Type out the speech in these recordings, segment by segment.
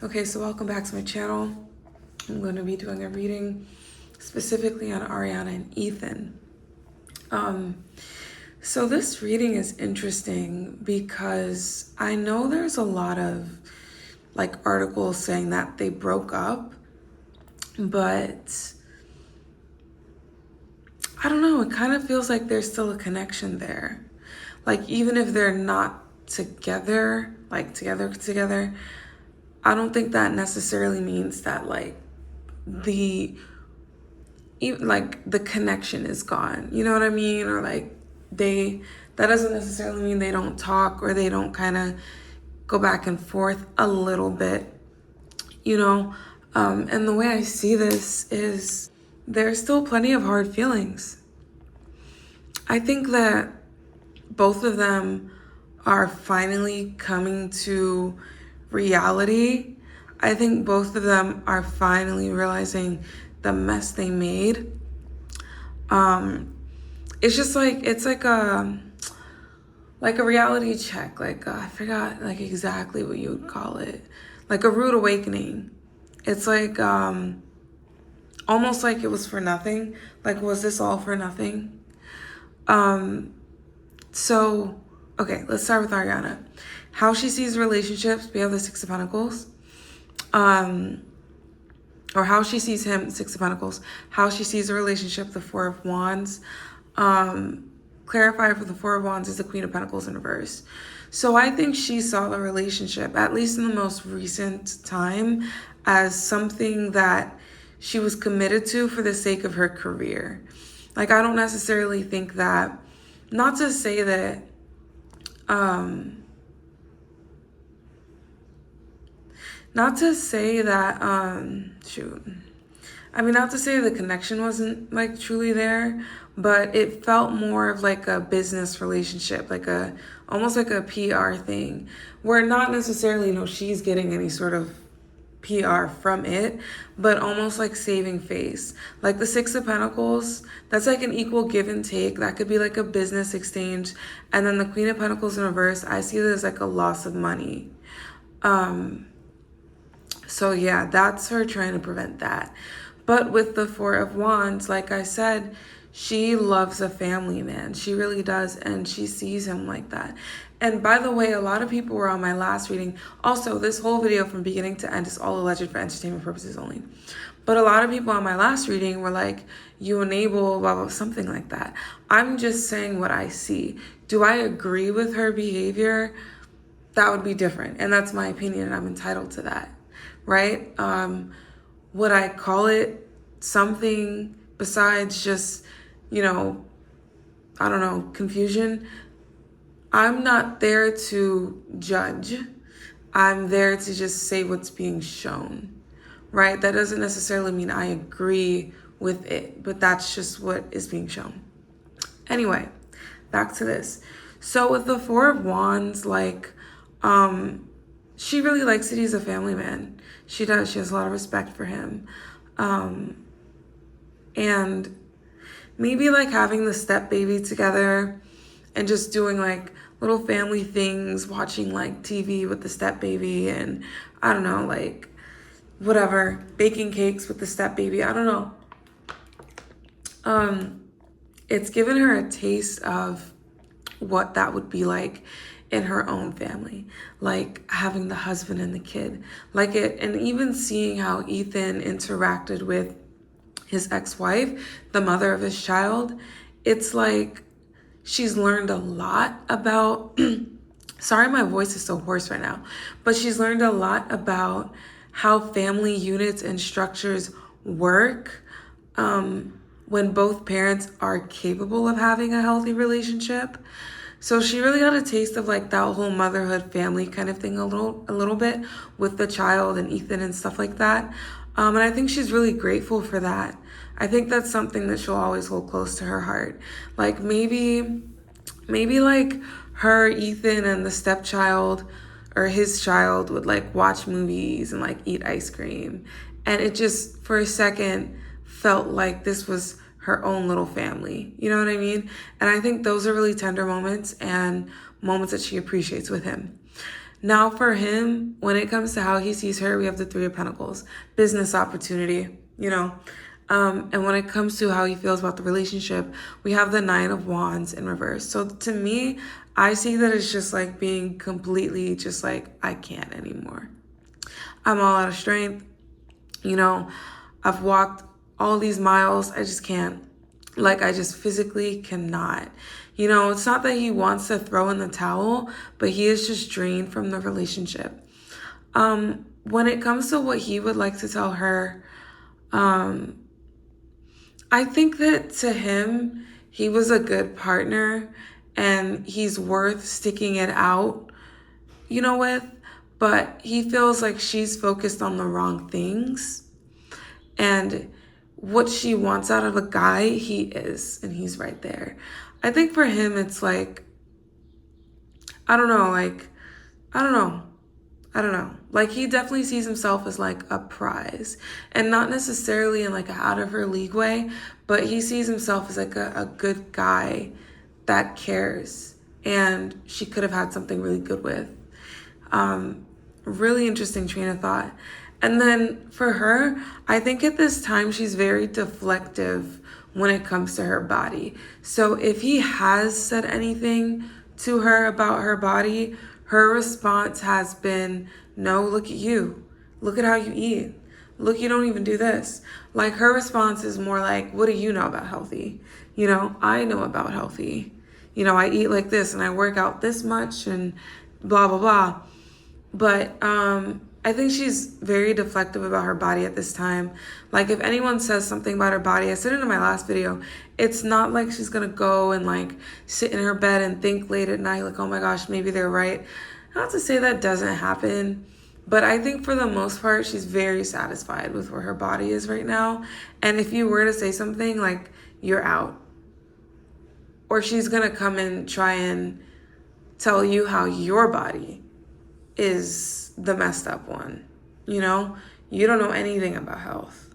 Okay, so welcome back to my channel. I'm going to be doing a reading specifically on Ariana and Ethan. So this reading is interesting because I know there's a lot of articles saying that they broke up, but I don't know, it kind of feels like there's still a connection there. Like even if they're not together, together, I don't think that necessarily means that the the connection is gone. You know what I mean? Or that doesn't necessarily mean they don't talk or they don't kind of go back and forth a little bit, you know? And the way I see this is there's still plenty of hard feelings. I think that both of them are finally coming to reality. I think both of them are finally realizing the mess they made. It's just it's like a reality check. I forgot exactly what you would call it. Like a rude awakening. It's almost like it was for nothing. Like, was this all for nothing? So, okay, let's start with Ariana. How she sees relationships, we have the Six of Pentacles. Or how she sees him, Six of Pentacles. How she sees a relationship, the Four of Wands. Clarify for the Four of Wands is the Queen of Pentacles in reverse. So I think she saw the relationship, at least in the most recent time, as something that she was committed to for the sake of her career. I don't necessarily think that, not to say that, not to say the connection wasn't truly there, but it felt more of a business relationship, almost like a PR thing, where not necessarily, she's getting any sort of PR from it, but almost like saving face. Like the Six of Pentacles, that's an equal give and take. That could be a business exchange. And then the Queen of Pentacles in reverse, I see this as a loss of money. So yeah, that's her trying to prevent that. But with the Four of Wands, like I said, she loves a family man. She really does. And she sees him like that. And by the way, a lot of people were on my last reading. Also, this whole video from beginning to end is all alleged for entertainment purposes only. But a lot of people on my last reading were like, you enable, blah, blah, something like that. I'm just saying what I see. Do I agree with her behavior? That would be different. And that's my opinion, and I'm entitled to that, right? Would I call it something besides just, I don't know, confusion? I'm not there to judge. I'm there to just say what's being shown, right? That doesn't necessarily mean I agree with it, but that's just what is being shown. Anyway, back to this. So with the Four of Wands, she really likes that he's a family man. She does. She has a lot of respect for him. And maybe having the step baby together and just doing little family things, watching TV with the step baby, and I don't know, whatever, baking cakes with the step baby. I don't know. It's given her a taste of what that would be like in her own family, having the husband and the kid, and even seeing how Ethan interacted with his ex-wife, the mother of his child. It's she's learned a lot about, sorry, my voice is so hoarse right now, but she's learned a lot about how family units and structures work when both parents are capable of having a healthy relationship. So she really got a taste of that whole motherhood family kind of thing a little bit with the child and Ethan and stuff like that. And I think she's really grateful for that. I think that's something that she'll always hold close to her heart. Maybe her, Ethan, and the stepchild or his child would watch movies and eat ice cream. And it just for a second felt like this was her own little family. You know what I mean? And I think those are really tender moments and moments that she appreciates with him. Now for him, when it comes to how he sees her, we have the Three of Pentacles, business opportunity, you know. And when it comes to how he feels about the relationship, we have the Nine of Wands in reverse. So to me, I see that it's just like being completely just like, I can't anymore. I'm all out of strength. You know, I've walked all these miles. I just can't. Like, I just physically cannot. You know, it's not that he wants to throw in the towel, but he is just drained from the relationship. When it comes to what he would like to tell her, I think that to him, he was a good partner and he's worth sticking it out, you know, with, but he feels like she's focused on the wrong things. And what she wants out of a guy, he is, and he's right there. I think for him, it's like, I don't know, like, I don't know. I don't know. Like, he definitely sees himself as like a prize, and not necessarily in like a out of her league way, but he sees himself as like a good guy that cares, and she could have had something really good with. Really interesting train of thought. And then for her, I think at this time she's very deflective when it comes to her body. So if he has said anything to her about her body, her response has been, no, look at you. Look at how you eat. Look, you don't even do this. Like, her response is more like, what do you know about healthy? You know, I know about healthy. You know, I eat like this and I work out this much and blah, blah, blah. But I think she's very deflective about her body at this time. Like, if anyone says something about her body, I said it in my last video, it's not like she's gonna go and like sit in her bed and think late at night like, oh my gosh, maybe they're right. Not to say that doesn't happen, but I think for the most part, she's very satisfied with where her body is right now. And if you were to say something, like, you're out. Or she's gonna come and try and tell you how your body is the messed up one. You know, you don't know anything about health.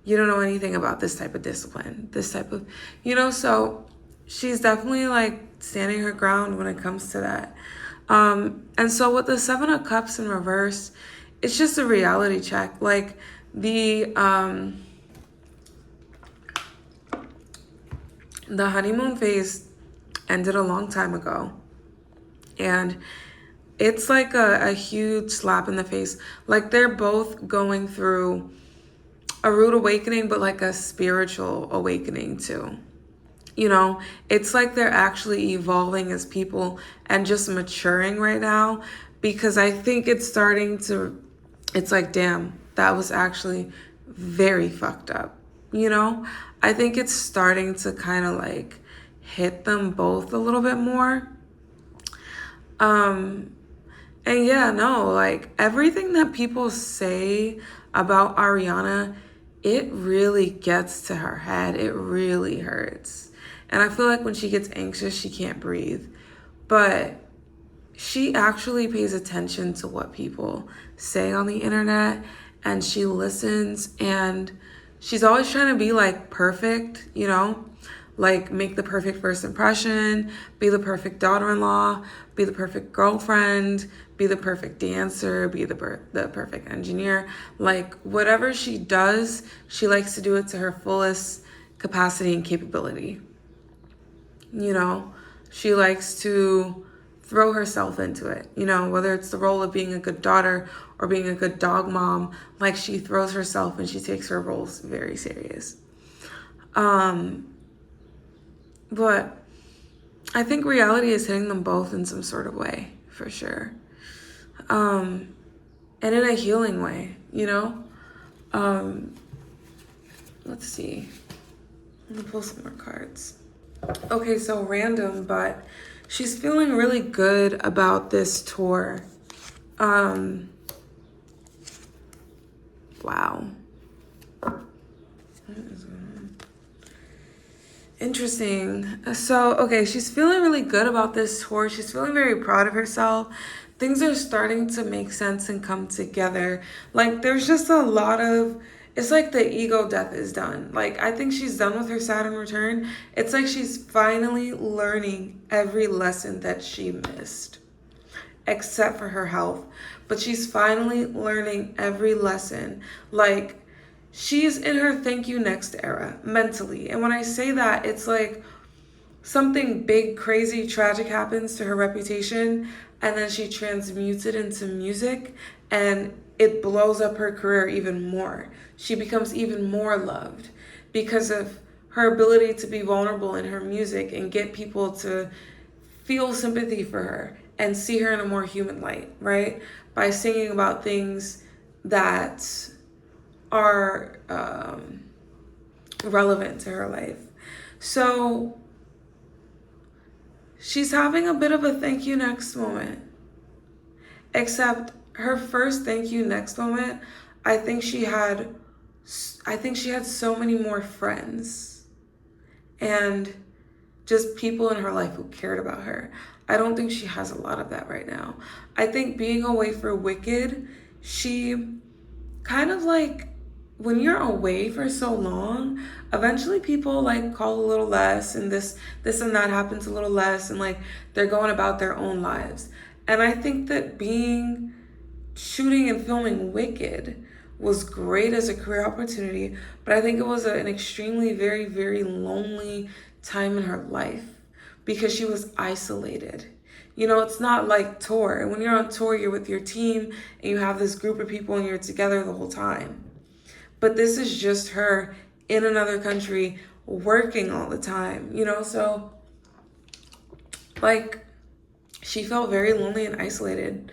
You don't know anything about this type of discipline, this type of, you know, so she's definitely like standing her ground when it comes to that. And so with the Seven of Cups in reverse, it's just a reality check. Like, the honeymoon phase ended a long time ago. And it's like a huge slap in the face. Like, they're both going through a rude awakening, but like a spiritual awakening too. You know, it's like they're actually evolving as people and just maturing right now, because I think it's like, damn, that was actually very fucked up. You know, I think it's starting to kind of like hit them both a little bit more. And yeah, no, like, everything that people say about Ariana, it really gets to her head. It really hurts. And I feel like when she gets anxious, she can't breathe. But she actually pays attention to what people say on the internet, and she listens, and she's always trying to be like perfect, you know? Like, make the perfect first impression, be the perfect daughter-in-law, be the perfect girlfriend, be the perfect dancer, be the perfect engineer. Like, whatever she does, she likes to do it to her fullest capacity and capability. You know, she likes to throw herself into it, you know, whether it's the role of being a good daughter or being a good dog mom. Like, she throws herself and she takes her roles very serious. But I think reality is hitting them both in some sort of way, for sure. And in a healing way, you know? Let's see. Let me pull some more cards. Okay, so random, but she's feeling really good about this tour. Wow. Interesting. So, okay, she's feeling really good about this tour. She's feeling very proud of herself. Things are starting to make sense and come together. Like, there's just a lot of, it's like the ego death is done. Like, I think she's done with her Saturn return. It's like she's finally learning every lesson that she missed. except for her health. But she's finally learning every lesson. Like, she's in her thank you next era mentally. And when I say that, it's like something big, crazy, tragic happens to her reputation, and then she transmutes it into music, and it blows up her career even more. She becomes even more loved because of her ability to be vulnerable in her music and get people to feel sympathy for her and see her in a more human light, right? By singing about things that are relevant to her life. So she's having a bit of a thank you next moment. Except her first thank you next moment, I think she had so many more friends and just people in her life who cared about her. I don't think she has a lot of that right now. I think being away for Wicked, she kind of like, when you're away for so long, eventually people like call a little less, and this and that happens a little less, and like they're going about their own lives. And I think that shooting and filming Wicked was great as a career opportunity, but I think it was an extremely, very, very lonely time in her life because she was isolated. You know, it's not like tour. When you're on tour, you're with your team and you have this group of people and you're together the whole time. But this is just her in another country working all the time, you know? So, like, she felt very lonely and isolated.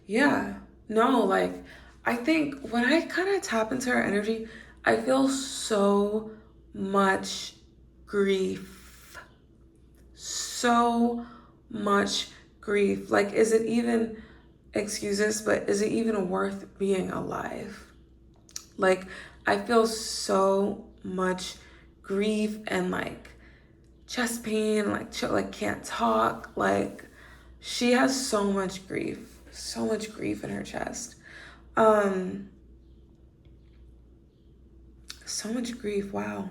Yeah, no, like, I think when I kind of tap into her energy, I feel so much grief. So much grief. Like, is it even, excuse this, but is it even worth being alive? Like, I feel so much grief and like chest pain, like can't talk. Like, she has so much grief in her chest. So much grief, wow.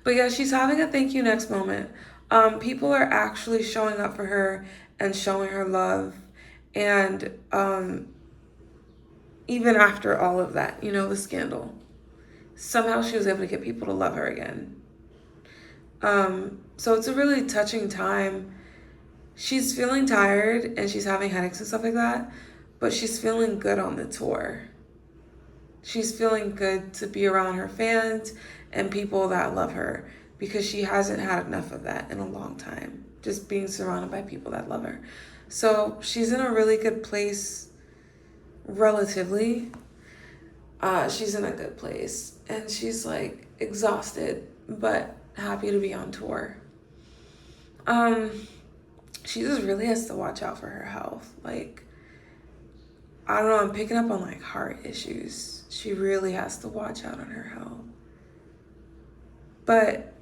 But yeah, she's having a thank you next moment. People are actually showing up for her and showing her love. And even after all of that, you know, the scandal, somehow she was able to get people to love her again. So it's a really touching time. She's feeling tired and she's having headaches and stuff like that, but she's feeling good on the tour. She's feeling good to be around her fans and people that love her because she hasn't had enough of that in a long time, just being surrounded by people that love her. So she's in a really good place, relatively. She's in a good place and she's like exhausted but happy to be on tour. She just really has to watch out for her health. Like, I don't know, I'm picking up on like heart issues. She really has to watch out on her health. But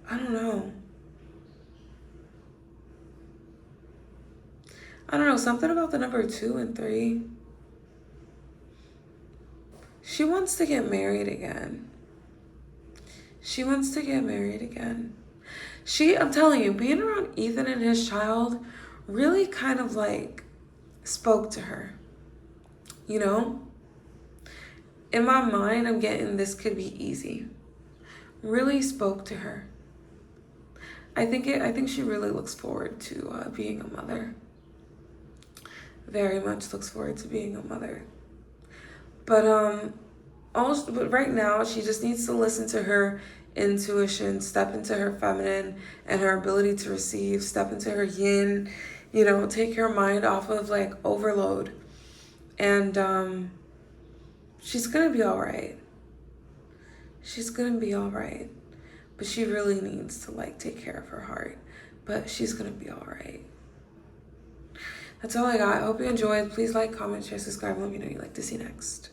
I don't know. Something about the number 2 and 3. She wants to get married again. I'm telling you, being around Ethan and his child really kind of like spoke to her. You know? In my mind, I'm getting this could be easy. Really spoke to her. I think she really looks forward to being a mother. Very much looks forward to being a mother. But but right now she just needs to listen to her intuition, step into her feminine and her ability to receive, step into her yin, you know, take her mind off of like overload. And she's gonna be all right. But she really needs to like take care of her heart. But she's gonna be all right. That's all I got. I hope you enjoyed. Please like, comment, share, subscribe, and let me know what you'd like to see next.